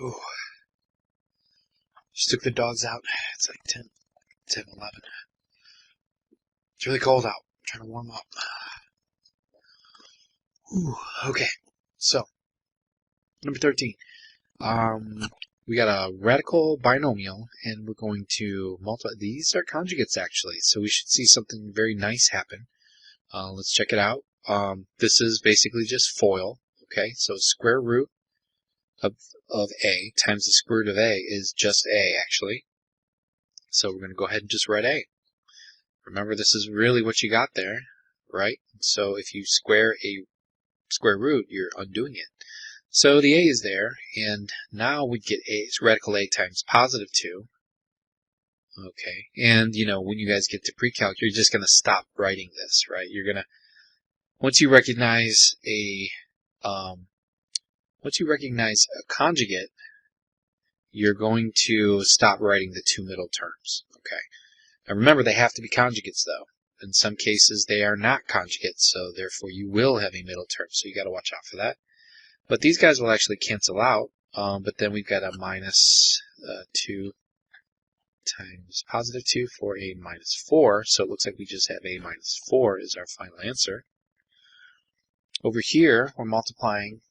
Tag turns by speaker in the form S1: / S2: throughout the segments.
S1: Ooh. Just took the dogs out. It's like 10, 11. It's really cold out. I'm trying to warm up. Ooh, okay. So, number 13. We got a radical binomial, and we're going to multiply. These are conjugates, actually, so we should see something very nice happen. Let's check it out. This is basically just FOIL. Okay, so square root of a times the square root of a is just a, actually. So we're going to go ahead and just write a. Remember, this is really what you got there, right? So if you square a square root, you're undoing it. So the a is there, and now we get a, it's radical a times positive 2. Okay, and you know, when you guys get to pre-calc, you're just going to stop writing this, right? You're going to, once you recognize a conjugate, you're going to stop writing the two middle terms. Okay. Now remember, they have to be conjugates, though. In some cases, they are not conjugates, so therefore you will have a middle term. So you got to watch out for that. But these guys will actually cancel out. But then we've got a minus 2 times positive 2 for a minus 4. So it looks like we just have a minus 4 is our final answer. Over here, we're multiplying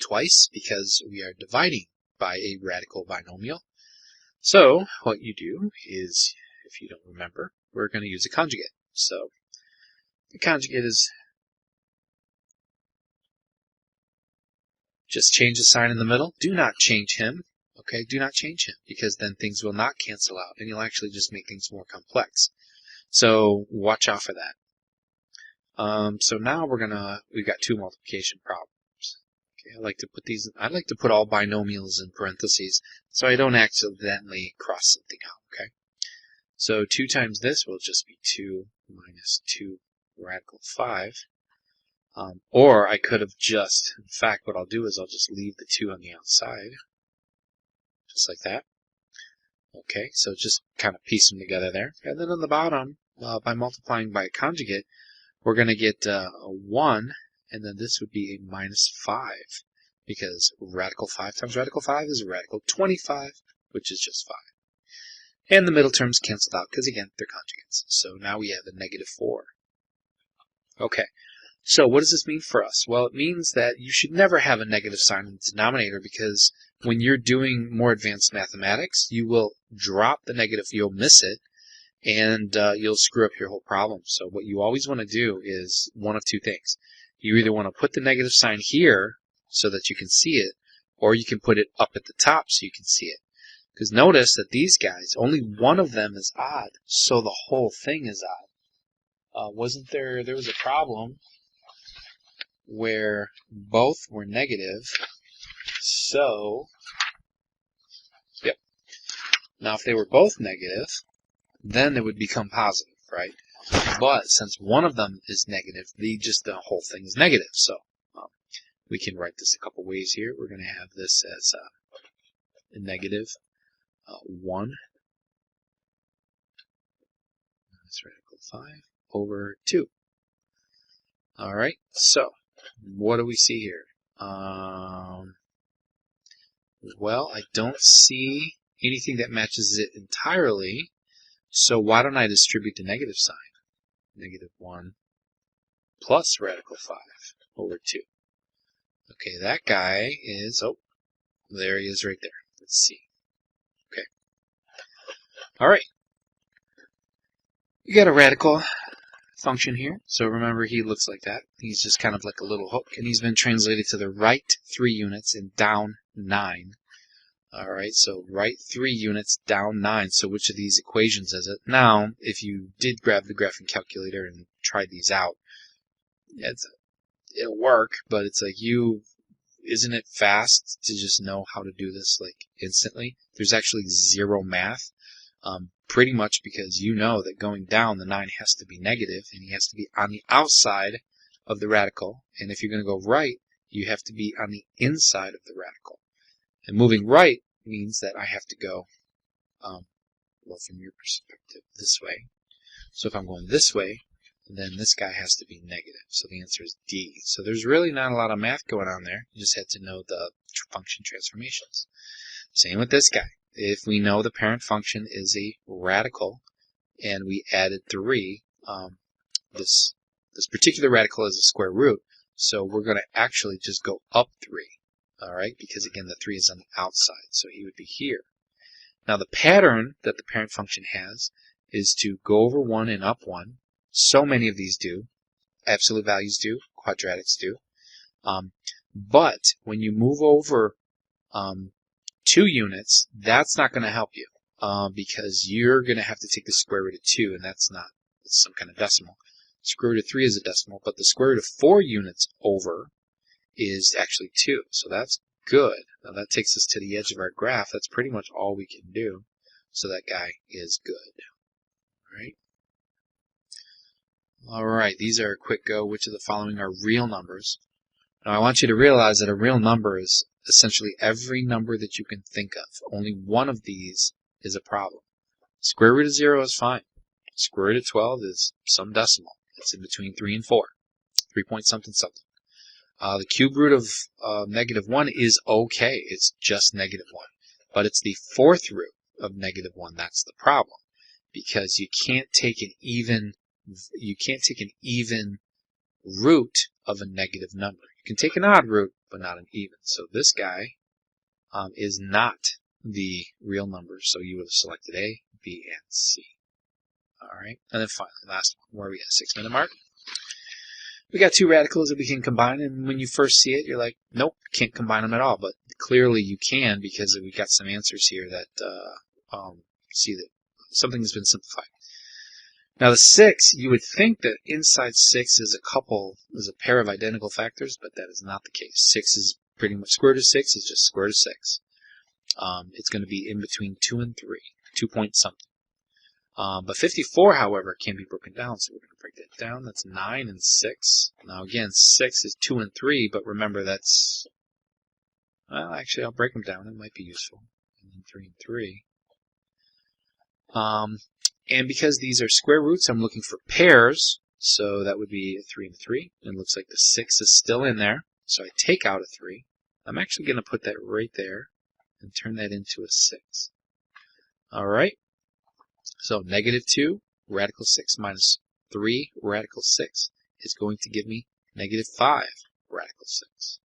S1: twice because we are dividing by a radical binomial. So what you do is, if you don't remember, we're going to use a conjugate. So the conjugate is just change the sign in the middle. Do not change him. Okay, do not change him, because then things will not cancel out, and you'll actually just make things more complex. So watch out for that. So now we've got two multiplication problems. Okay, I'd like to put all binomials in parentheses, so I don't accidentally cross something out, okay? So 2 times this will just be 2 minus 2 radical 5. Or I could have just, in fact, what I'll do is I'll just leave the 2 on the outside. Just like that. Okay, so just kind of piece them together there. And then on the bottom, by multiplying by a conjugate, we're going to get a 1, and then this would be a minus 5, because radical 5 times radical 5 is radical 25, which is just 5. And the middle terms canceled out, because again, they're conjugates. So now we have a negative 4. Okay, so what does this mean for us? Well, it means that you should never have a negative sign in the denominator, because when you're doing more advanced mathematics, you will drop the negative, you'll miss it, and you'll screw up your whole problem. So what you always want to do is one of two things. You either want to put the negative sign here so that you can see it, or you can put it up at the top so you can see it. Because notice that these guys, only one of them is odd, so the whole thing is odd. There was a problem where both were negative, so, yep. Now if they were both negative, then it would become positive, right? But since one of them is negative, the whole thing is negative. So we can write this a couple ways here. We're going to have this as a negative 1 minus radical 5 over 2. All right, so what do we see here? Well, I don't see anything that matches it entirely, so why don't I distribute the negative sign? Negative 1 plus radical 5 over 2. Okay, that guy is, oh, there he is right there. Let's see. Okay. All right. You got a radical function here. So remember, he looks like that. He's just kind of like a little hook, and he's been translated to the right 3 units and down 9. All right, so right 3 units, down 9. So which of these equations is it? Now, if you did grab the graphing calculator and try these out, it'll work, but it's like isn't it fast to just know how to do this like instantly? There's actually zero math, pretty much because you know that going down the 9 has to be negative, and he has to be on the outside of the radical, and if you're going to go right, you have to be on the inside of the radical. And moving right means that I have to go, well, from your perspective, this way. So if I'm going this way, then this guy has to be negative. So the answer is D. So there's really not a lot of math going on there. You just had to know the function transformations. Same with this guy. If we know the parent function is a radical and we added 3, this particular radical is a square root, so we're going to actually just go up 3, all right? Because again, the 3 is on the outside, so he would be here. Now the pattern that the parent function has is to go over 1 and up 1. So many of these do. Absolute values do. Quadratics do. But when you move over 2 units, that's not going to help you because you're going to have to take the square root of 2, and that's not, it's some kind of decimal. Square root of 3 is a decimal, but the square root of 4 units over is actually 2, so that's good. Now that takes us to the edge of our graph. That's pretty much all we can do, so that guy is good. All right. Alright, these are a quick go. Which of the following are real numbers? Now I want you to realize that a real number is essentially every number that you can think of. Only one of these is a problem. Square root of 0 is fine. Square root of 12 is some decimal. It's in between 3 and 4. 3 point something something. The cube root of negative 1 is okay. It's just negative 1. But it's the fourth root of negative 1 that's the problem. Because you can't take an even root of a negative number. You can take an odd root, but not an even. So this guy is not the real number. So you would have selected A, B, and C. All right. And then finally, last one. Where are we at? 6-minute mark. We got 2 radicals that we can combine, and when you first see it, you're like, nope, can't combine them at all. But clearly you can, because we got some answers here that see that something has been simplified. Now the 6, you would think that inside 6 is a pair of identical factors, but that is not the case. 6 is pretty much, square root of 6 is just square root of 6. It's going to be in between 2 and 3, 2 point something. But 54, however, can be broken down, so we're going to break that down. That's 9 and 6. Now again, 6 is 2 and 3, but remember that's, well, actually I'll break them down. It might be useful. And then 3 and 3. And because these are square roots, I'm looking for pairs. So that would be a 3 and 3. And it looks like the 6 is still in there. So I take out a 3. I'm actually going to put that right there and turn that into a 6. All right. So negative 2 radical 6 minus 3 radical 6 is going to give me negative 5 radical 6.